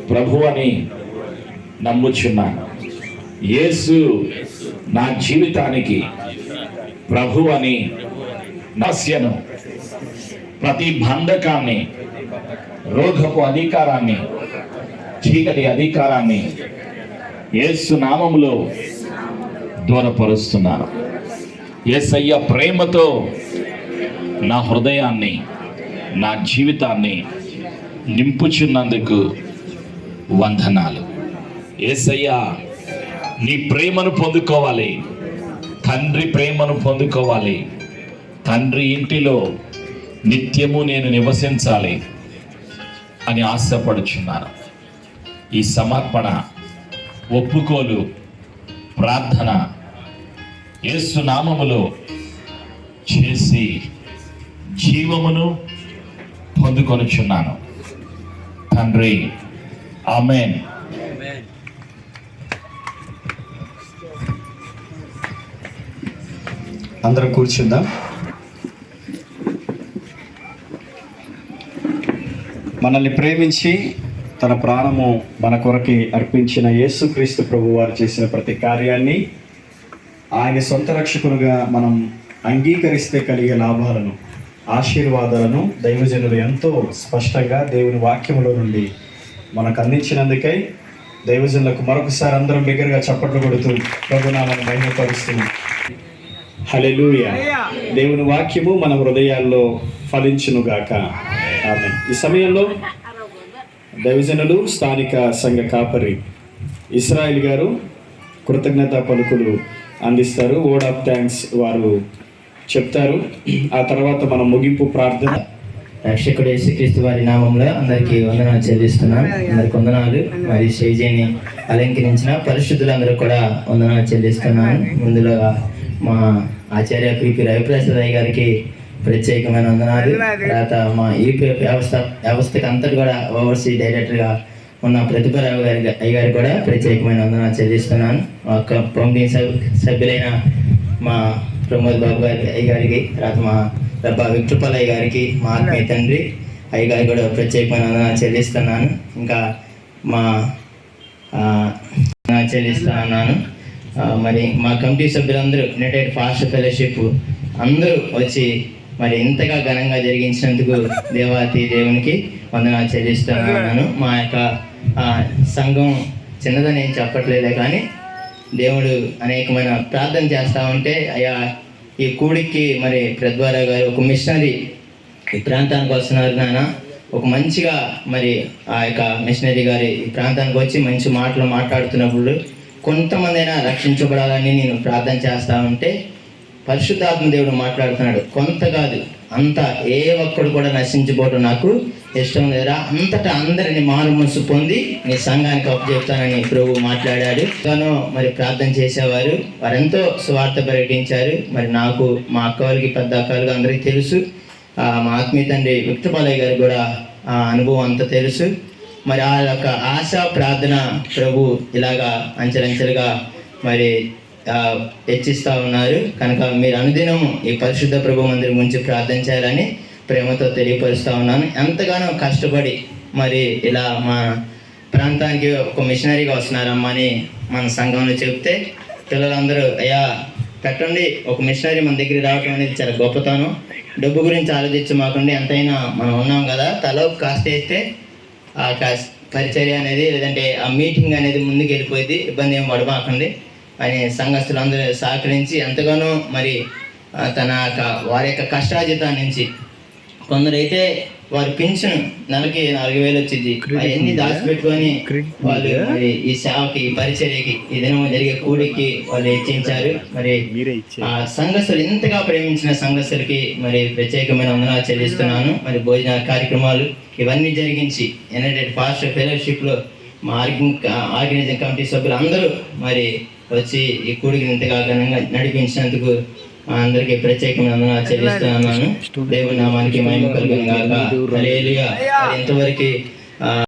ప్రభు అని నమ్ముచున్నాను. యేసు నా జీవితానికి ప్రభు అని నస్యను ప్రతి బంధకాన్ని, రోగపు అధికారాన్ని, చీకటి అధికారాన్ని యేసు నామములో దూరపరుస్తున్నాను. యేసయ్య ప్రేమతో నా హృదయాన్ని, నా జీవితాన్ని నింపుచున్నందుకు వందనాలు. యేసయ్య, నీ ప్రేమను పొందుకోవాలి, తండ్రి ప్రేమను పొందుకోవాలి, తండ్రి ఇంటిలో నిత్యము నేను నివసించాలి అని ఆశపడుచున్నాను. ఈ సమర్పణ, ఒప్పుకోలు, ప్రార్థన యేసు నామములో చేసి జీవమును పొందుకొనుచున్నాను తండ్రి. ఆమేన్. అందరం కూర్చుందాం. మనల్ని ప్రేమించి తన ప్రాణము మన కొరకి అర్పించిన యేసుక్రీస్తు ప్రభు వారు చేసిన ప్రతి కార్యాన్ని, ఆయన సొంత రక్షకులుగా మనం అంగీకరిస్తే కలిగే లాభాలను, ఆశీర్వాదాలను దైవజనులు ఎంతో స్పష్టంగా దేవుని వాక్యములో నుండి మనకు అందించినందుకై దైవజనులకు మరొకసారి అందరం బిగ్గరగా చప్పట్లు కొడుతూ ప్రభునామాన్ని మహిమపరుస్తున్నాం. హల్లెలూయా. దేవుని వాక్యము మన హృదయాల్లో ఫలించునుగాక. ఆమేన్. ఈ సమయంలో దైవజనులు, స్థానిక సంఘ కాపరి ఇస్రాయిల్ గారు కృతజ్ఞతా పలుకులు అందిస్తారు. వర్డ్ ఆఫ్ థ్యాంక్స్ వారు చెప్తారు. ఆ తర్వాత మనం ముగింపు ప్రార్థన. రక్షకుడు యేసుక్రీస్తు వారి నామంలో అందరికీ వందనాలు చెల్లిస్తున్నాను. అందరికి వందనాలు. మరి శైజీని అలంకరించిన పరిశుద్ధులందరూ కూడా వందనాలు చెల్లిస్తున్నాను. ముందుగా మా ఆచార్య పిపి రవిప్రసాద్ అయ్య గారికి ప్రత్యేకమైన వందనాలు. తర్వాత మా యూపీఎఫ్ వ్యవస్థకి అంతటి కూడా ఓవర్సీ డైరెక్టర్గా ఉన్న ప్రతిభారావు అయ్య గారికి కూడా ప్రత్యేకమైన వందనాలు చెల్లిస్తున్నాను. మా కమిటీ సభ్యులైన మా ప్రమోద్ బాబు అయ్య గారికి, తర్వాత మా డబ్బా విక్టర్పాల్ అయ్య గారికి, మా ఆత్మీయ తండ్రి అయ్య గారికి కూడా ప్రత్యేకమైన వందనాలు చెల్లిస్తున్నాను. ఇంకా మా చెల్లిస్తున్నాను. మరి మా కమిటీ సభ్యులందరూ యునైటెడ్ ఫాస్ట్ ఫెలోషిప్ అందరూ వచ్చి మరి ఇంతగా ఘనంగా జరిగించినందుకు దేవాతి దేవునికి వందనాలు చెల్లిస్తున్నాను. మా యొక్క సంఘం చిన్నదని ఏం చెప్పట్లేదే, కానీ దేవుడు అనేకమైన ప్రార్థన చేస్తూ ఉంటే అయ్యా ఈ కూడికి మరి ప్రద్వారా గారు ఒక మిషనరీ ఈ ప్రాంతానికి వస్తున్నారు నాన్న, ఒక మంచిగా మరి ఆ యొక్క మిషనరీ గారి ఈ ప్రాంతానికి వచ్చి మంచి మాటలు మాట్లాడుతున్నప్పుడు కొంతమంది అయినా రక్షించబడాలని నేను ప్రార్థన చేస్తూ ఉంటే పరిశుద్ధాత్మ దేవుడు మాట్లాడుతున్నాడు. కొంత కాదు, అంతా ఏ ఒక్కడు కూడా నశించిపోవటం నాకు ఇష్టం లేదురా, అంతటా అందరిని మారు మనసు పొంది నీ సంఘానికి అప్పచెప్తానని ప్రభు మాట్లాడాడు. గాను మరి ప్రార్థన చేసేవారు వారెంతో సువార్త ప్రకటించారు. మరి నాకు, మా అక్క వాళ్ళకి, పెద్ద అక్క వాళ్ళకి అందరికీ తెలుసు. మా ఆత్మీయ తండ్రి విక్టపాలయ్య గారికి కూడా ఆ అనుభవం అంతా తెలుసు. మరి ఆ యొక్క ఆశ ప్రార్థన ప్రభు ఇలాగా అంచెలంచెలుగా మరి హెచ్చిస్తూ ఉన్నారు. కనుక మీరు అనుదినం ఈ పరిశుద్ధ ప్రభు మందిరం గురించి ప్రార్థన చేయాలని ప్రేమతో తెలియపరుస్తూ ఉన్నాను. ఎంతగానో కష్టపడి మరి ఇలా మా ప్రాంతానికి ఒక మిషనరీగా వస్తున్నారమ్మా అని మన సంఘంలో చెప్తే పిల్లలందరూ అయ్యా పెట్టండి, ఒక మిషనరీ మన దగ్గర రావటం అనేది చాలా గొప్పతనం, డబ్బు గురించి ఆలోచించమాకండి, ఎంతైనా మనం ఉన్నాం కదా, తల కాస్త వేస్తే ఆ పరిచర్య అనేది లేదంటే ఆ మీటింగ్ అనేది ముందుకు వెళ్ళిపోయింది, ఇబ్బంది ఏం పడమాకండి అని సంఘస్థులందరూ సహకరించి ఎంతగానో మరి వారి యొక్క కష్టార్జితం నుంచి కొందరైతే వారి పెన్షన్ నెలకి 4,000 వచ్చింది, అవన్నీ దాచిపెట్టుకొని వాళ్ళు మరి ఈ సేవకి, ఈ పరిచర్యకి, ఈ దినం జరిగే కూడికి వాళ్ళు హెచ్చించారు. మరి ఆ సంఘస్థులు ఇంతగా ప్రేమించిన సంఘస్థులకి మరి ప్రత్యేకమైన వందనాలు చెల్లిస్తున్నాను. మరి భోజన కార్యక్రమాలు ఇవన్నీ జరిగించి యునైటెడ్ ఫాస్ట్ ఫెలోషిప్లో మా ఆర్గనైజింగ్ కమిటీ సభ్యులు అందరూ మరి వచ్చి ఈ కూడికి ఇంతగా ఘనంగా నడిపించినందుకు అందరికీ ప్రత్యేకమైన వందనాలు చెల్లిస్తున్నాను. దేవుని నామానికి మహిమ కలుగును గాక. హల్లెలూయా. ఇంతవరకు